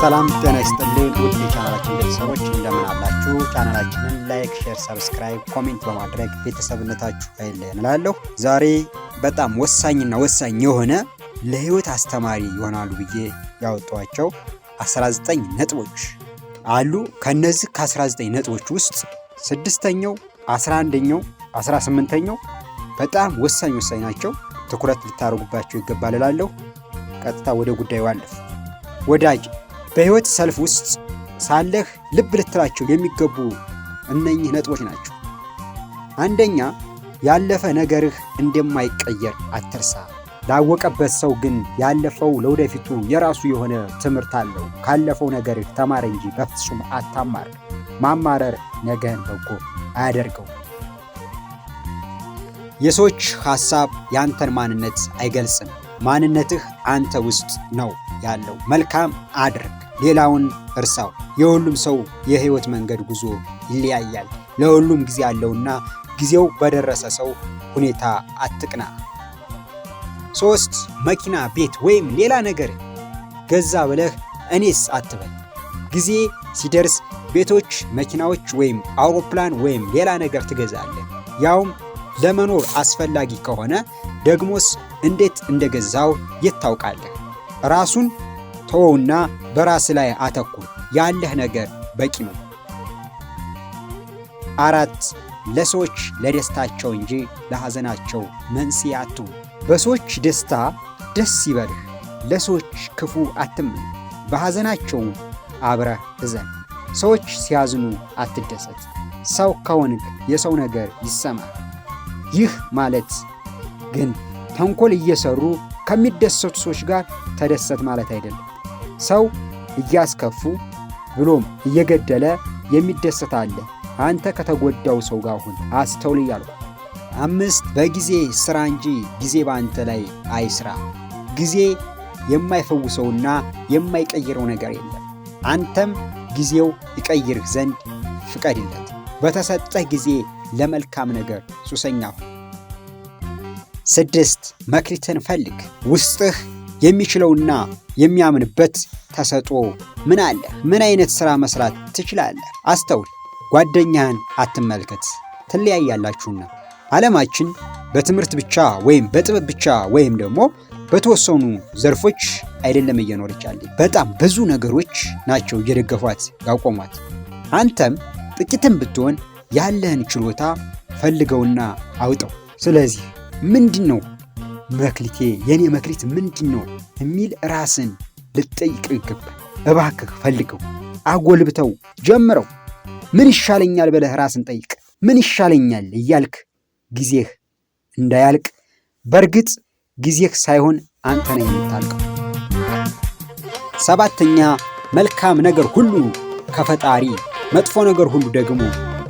ሰላም ጤና ይስጥልን ውድ የቻናላችን ቤተሰቦች እንደምን አላችሁ? ቻናላችንን ላይክ፣ ሼር፣ ሰብስክራይብ፣ ኮሜንት በማድረግ ቤተሰብነታችሁ አይለየን እላለሁ። ዛሬ በጣም ወሳኝና ወሳኝ የሆነ ለህይወት አስተማሪ ይሆናሉ ብዬ ያወጣኋቸው 19 ነጥቦች አሉ። ከነዚህ ከ19 ነጥቦች ውስጥ 6ኛው፣ 11ኛው፣ 18ኛው በጣም ወሳኝ ናቸው። ትኩረት ልታደርጉባቸው ይገባል እላለሁ። ቀጥታ ወደ ጉዳዩ አለፍ። ወዳጅ በህይወት ሰልፍ ውስጥ ሳለህ ልብ ልትላቸው የሚገቡ እነኚህ ነጥቦች ናቸው። አንደኛ፣ ያለፈ ነገርህ እንደማይቀየር አትርሳ። ላወቀበት ሰው ግን ያለፈው ለወደፊቱ የራሱ የሆነ ትምህርት አለው። ካለፈው ነገርህ ተማር እንጂ በፍጹም አታማር። ማማረር ነገህን በጎ አያደርገው። የሰዎች ሐሳብ ያንተን ማንነት አይገልጽም። ማንነትህ አንተ ውስጥ ነው ያለው። መልካም አድርግ፣ ሌላውን እርሳው። የሁሉም ሰው የህይወት መንገድ ጉዞ ይለያያል። ለሁሉም ጊዜ አለውና ጊዜው በደረሰ ሰው ሁኔታ አትቅና። 3 መኪና፣ ቤት ወይም ሌላ ነገር ገዛ ብለህ እኔስ አትበል። ጊዜ ሲደርስ ቤቶች፣ መኪናዎች ወይም አውሮፕላን ወይም ሌላ ነገር ትገዛለህ። ያውም ለመኖር አስፈላጊ ከሆነ ደግሞስ እንዴት እንደገዛው የት ታውቃለህ? ራሱን ተወውና በራስ ላይ አተኩር። ያለህ ነገር በቂ ነው። 4 ለሰዎች ለደስታቸው እንጂ ለሐዘናቸው መንስኤ አትሁን። በሰዎች ደስታ ደስ ይበልህ፣ ለሰዎች ክፉ አትመኝ። በሐዘናቸውም አብረህ እዘን። ሰዎች ሲያዝኑ አትደሰት። ሰው ከሆንክ የሰው ነገር ይሰማል። ይህ ማለት ግን ተንኮል እየሰሩ ከሚደሰቱ ሰዎች ጋር ተደሰት ማለት አይደለም። ሰው እያስከፉ ብሎም እየገደለ የሚደሰት አለ። አንተ ከተጎዳው ሰው ጋር ሁን። አስተውል እያልኩ። 5 በጊዜ ስራ እንጂ ጊዜ በአንተ ላይ አይስራ። ጊዜ የማይፈውሰውና የማይቀይረው ነገር የለም። አንተም ጊዜው ይቀይርህ ዘንድ ፍቀድለት። በተሰጠህ ጊዜ ለመልካም ነገር ሱሰኛ ሁን። 6 መክሊትን ፈልግ። ውስጥህ የሚችለውና የሚያምንበት ተሰጥኦ ምን አለ? ምን አይነት ሥራ መስራት ትችላለህ? አስተውል። ጓደኛህን አትመልከት፣ ትለያያላችሁና። ዓለማችን በትምህርት ብቻ ወይም በጥበብ ብቻ ወይም ደግሞ በተወሰኑ ዘርፎች አይደለም እየኖረች ያለች። በጣም ብዙ ነገሮች ናቸው እየደገፏት ያቆሟት። አንተም ጥቂትም ብትሆን ያለህን ችሎታ ፈልገውና አውጠው። ስለዚህ ምንድን ነው መክሊቴ? የኔ መክሊት ምንድን ነው የሚል ራስን ልትጠይቅ ይገባል። እባክህ ፈልገው፣ አጎልብተው፣ ጀምረው። ምን ይሻለኛል ብለህ ራስን ጠይቅ። ምን ይሻለኛል እያልክ ጊዜህ እንዳያልቅ። በእርግጥ ጊዜህ ሳይሆን አንተ ነህ የምታልቀው። 7ኛ መልካም ነገር ሁሉ ከፈጣሪ፣ መጥፎ ነገር ሁሉ ደግሞ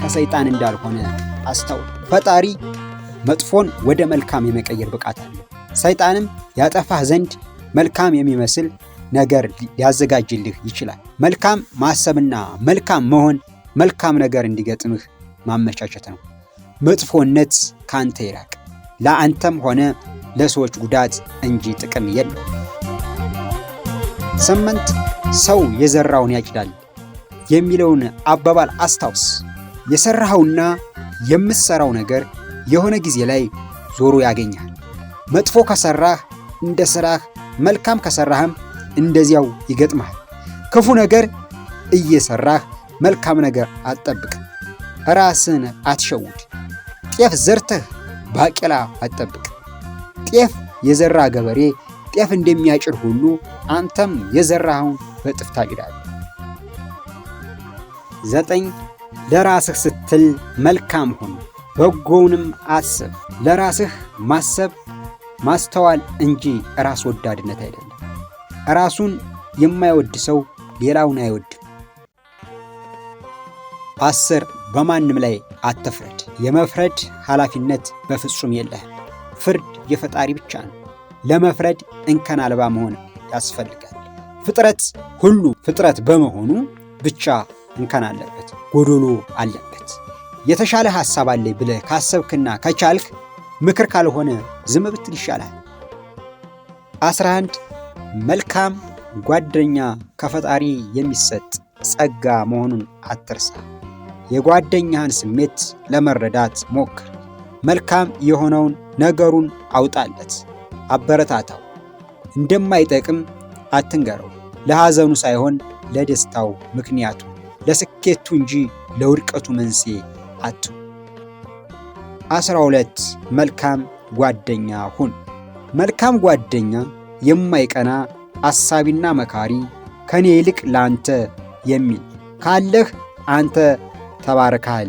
ከሰይጣን እንዳልሆነ አስተውል። ፈጣሪ መጥፎን ወደ መልካም የመቀየር ብቃት አለው። ሰይጣንም ያጠፋህ ዘንድ መልካም የሚመስል ነገር ሊያዘጋጅልህ ይችላል። መልካም ማሰብና መልካም መሆን መልካም ነገር እንዲገጥምህ ማመቻቸት ነው። መጥፎነት ካንተ ይራቅ። ለአንተም ሆነ ለሰዎች ጉዳት እንጂ ጥቅም የለው። 8 ሰው የዘራውን ያጭዳል የሚለውን አባባል አስታውስ። የሰራኸውና የምትሰራው ነገር የሆነ ጊዜ ላይ ዞሮ ያገኛል። መጥፎ ከሰራህ እንደ ስራህ፣ መልካም ከሰራህም እንደዚያው ይገጥማል። ክፉ ነገር እየሰራህ መልካም ነገር አትጠብቅ። ራስን አትሸውድ። ጤፍ ዘርተህ ባቄላ አትጠብቅ። ጤፍ የዘራ ገበሬ ጤፍ እንደሚያጭድ ሁሉ አንተም የዘራኸውን በጥፍ ታጭዳለህ። 9 ለራስህ ስትል መልካም ሁን፣ በጎውንም አስብ። ለራስህ ማሰብ ማስተዋል እንጂ ራስ ወዳድነት አይደለም። ራሱን የማይወድ ሰው ሌላውን አይወድም። 10 በማንም ላይ አትፍረድ። የመፍረድ ኃላፊነት በፍጹም የለህም። ፍርድ የፈጣሪ ብቻ ነው። ለመፍረድ እንከን አልባ መሆን ያስፈልጋል። ፍጥረት ሁሉ ፍጥረት በመሆኑ ብቻ እንከን አለበት፣ ጎዶሎ አለበት። የተሻለ ሐሳብ አለኝ ብለህ ካሰብክና ከቻልክ ምክር ካልሆነ ዝም ብትል ይሻላል። 11 መልካም ጓደኛ ከፈጣሪ የሚሰጥ ጸጋ መሆኑን አትርሳ። የጓደኛህን ስሜት ለመረዳት ሞክር። መልካም የሆነውን ነገሩን አውጣለት፣ አበረታታው። እንደማይጠቅም አትንገረው። ለሐዘኑ ሳይሆን ለደስታው ምክንያቱ፣ ለስኬቱ እንጂ ለውድቀቱ መንስኤ አትሁን። 12 መልካም ጓደኛ ሁን። መልካም ጓደኛ የማይቀና አሳቢና መካሪ፣ ከኔ ይልቅ ላንተ የሚል፣ ካለህ አንተ ተባረካል፣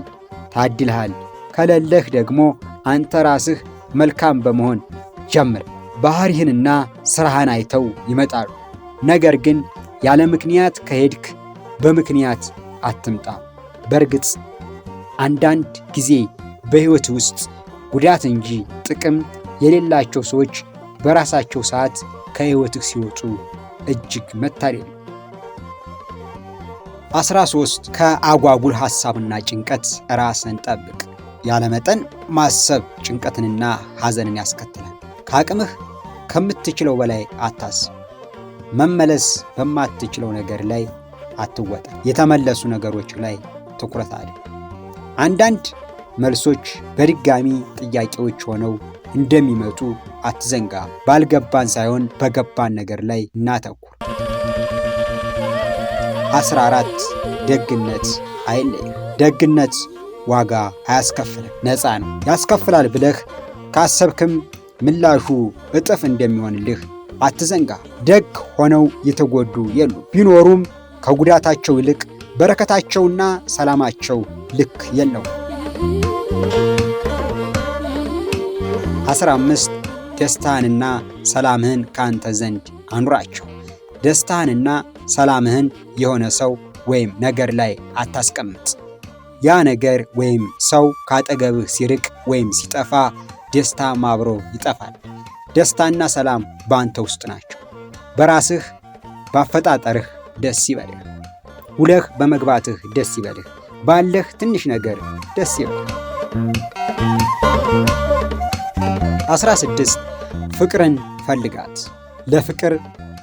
ታድልሃል፣ ከሌለህ ደግሞ አንተ ራስህ መልካም በመሆን ጀምር። ባህሪህንና ስራህን አይተው ይመጣሉ። ነገር ግን ያለ ምክንያት ከሄድክ በምክንያት አትምጣ። በእርግጥ አንዳንድ ጊዜ በሕይወት ውስጥ ጉዳት እንጂ ጥቅም የሌላቸው ሰዎች በራሳቸው ሰዓት ከሕይወትህ ሲወጡ እጅግ መታደል። 13 ከአጓጉል ሐሳብና ጭንቀት ራስን ጠብቅ። ያለመጠን ማሰብ ጭንቀትንና ሐዘንን ያስከትላል። ከአቅምህ ከምትችለው በላይ አታስብ። መመለስ በማትችለው ነገር ላይ አትወጣ። የተመለሱ ነገሮች ላይ ትኩረት አድርግ። አንዳንድ መልሶች በድጋሚ ጥያቄዎች ሆነው እንደሚመጡ አትዘንጋ። ባልገባን ሳይሆን በገባን ነገር ላይ እናተኩር። 14 ደግነት አይለይህ። ደግነት ዋጋ አያስከፍልም፣ ነፃ ነው። ያስከፍላል ብለህ ካሰብክም ምላሹ እጥፍ እንደሚሆንልህ አትዘንጋ። ደግ ሆነው የተጎዱ የሉ፣ ቢኖሩም ከጉዳታቸው ይልቅ በረከታቸውና ሰላማቸው ልክ የለው። 15 ደስታህንና ሰላምህን ከአንተ ዘንድ አኑራቸው። ደስታህንና ሰላምህን የሆነ ሰው ወይም ነገር ላይ አታስቀምጥ። ያ ነገር ወይም ሰው ካጠገብህ ሲርቅ ወይም ሲጠፋ ደስታም አብሮ ይጠፋል። ደስታና ሰላም በአንተ ውስጥ ናቸው። በራስህ ባፈጣጠርህ ደስ ይበልህ። ውለህ በመግባትህ ደስ ይበልህ። ባለህ ትንሽ ነገር ደስ ይበልህ። 16 ፍቅርን ፈልጋት። ለፍቅር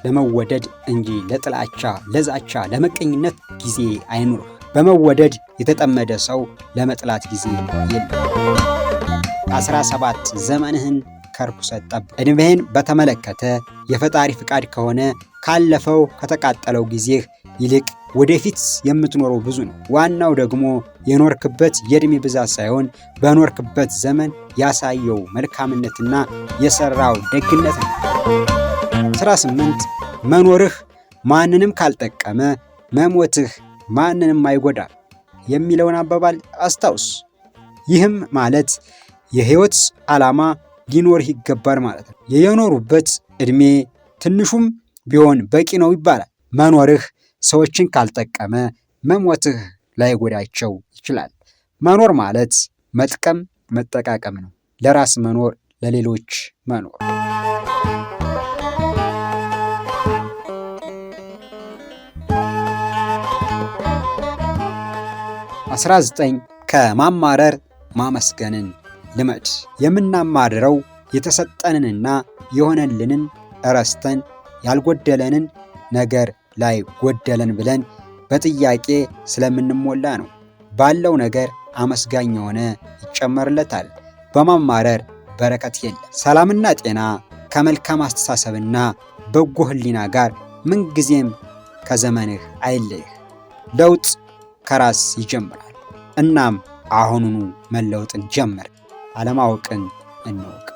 ለመወደድ እንጂ ለጥላቻ፣ ለዛቻ፣ ለመቀኝነት ጊዜ አይኑርህ። በመወደድ የተጠመደ ሰው ለመጥላት ጊዜ የለም። 17 ዘመንህን ከርኩሰት ጠብቅ። ዕድሜህን በተመለከተ የፈጣሪ ፍቃድ ከሆነ ካለፈው ከተቃጠለው ጊዜህ ይልቅ ወደፊት የምትኖረው ብዙ ነው። ዋናው ደግሞ የኖርክበት የዕድሜ ብዛት ሳይሆን በኖርክበት ዘመን ያሳየው መልካምነትና የሰራው ደግነት ነው። 18 መኖርህ ማንንም ካልጠቀመ መሞትህ ማንንም አይጎዳም የሚለውን አባባል አስታውስ። ይህም ማለት የሕይወት ዓላማ ሊኖርህ ይገባል ማለት ነው። የኖሩበት ዕድሜ ትንሹም ቢሆን በቂ ነው ይባላል። መኖርህ ሰዎችን ካልጠቀመ መሞትህ ላይጎዳቸው ይችላል። መኖር ማለት መጥቀም፣ መጠቃቀም ነው። ለራስ መኖር፣ ለሌሎች መኖር። 19 ከማማረር ማመስገንን ልመድ። የምናማርረው የተሰጠንንና የሆነልንን ረስተን ያልጎደለንን ነገር ላይ ጎደለን ብለን በጥያቄ ስለምንሞላ ነው። ባለው ነገር አመስጋኝ የሆነ ይጨመርለታል። በማማረር በረከት የለም። ሰላምና ጤና ከመልካም አስተሳሰብና በጎ ሕሊና ጋር ምንጊዜም ከዘመንህ አይለይህ። ለውጥ ከራስ ይጀምራል። እናም አሁኑኑ መለወጥን ጀምር። አለማወቅን እንወቅ።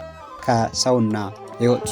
ከሰውና ሕይወት